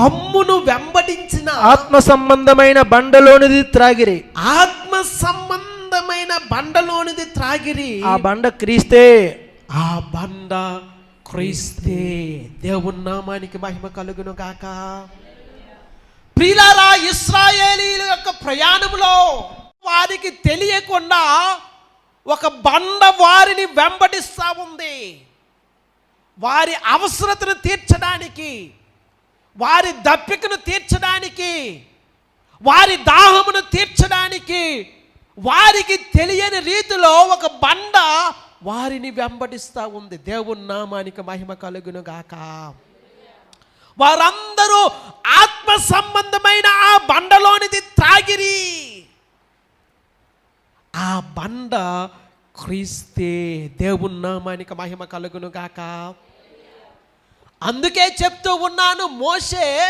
తమ్మును వెంబడించిన ఆత్మ సంబంధమైన బండలోనిది త్రాగిరి. ఆత్మ సంబంధమైన బండలోనిది త్రాగిరి. ఆ బండ క్రీస్తే. ఆ బండ క్రీస్తే. దేవుని నామానికి మహిమ కలుగును గాక. ప్రియులారా, ఇశ్రాయేలీయుల యొక్క ప్రయాణంలో వారికి తెలియకుండా ఒక బండ వారిని వెంబడిస్తూ ఉంది. వారి అవసరతను తీర్చడానికి, వారి దప్పికను తీర్చడానికి, వారి దాహమును తీర్చడానికి వారికి తెలియని రీతిలో ఒక బండ వారిని వెంబడిస్తూ ఉంది. దేవుని నామానికి మహిమ కలుగును గాక. వారందరూ ఆత్మ సంబంధమైన ఆ బండలోనిది త్రాగిరి. ఆ బండ క్రీస్తే. దేవుని నామానికి మహిమ కలుగును గాక. అందుకే చెప్తూ ఉన్నాను, మోషే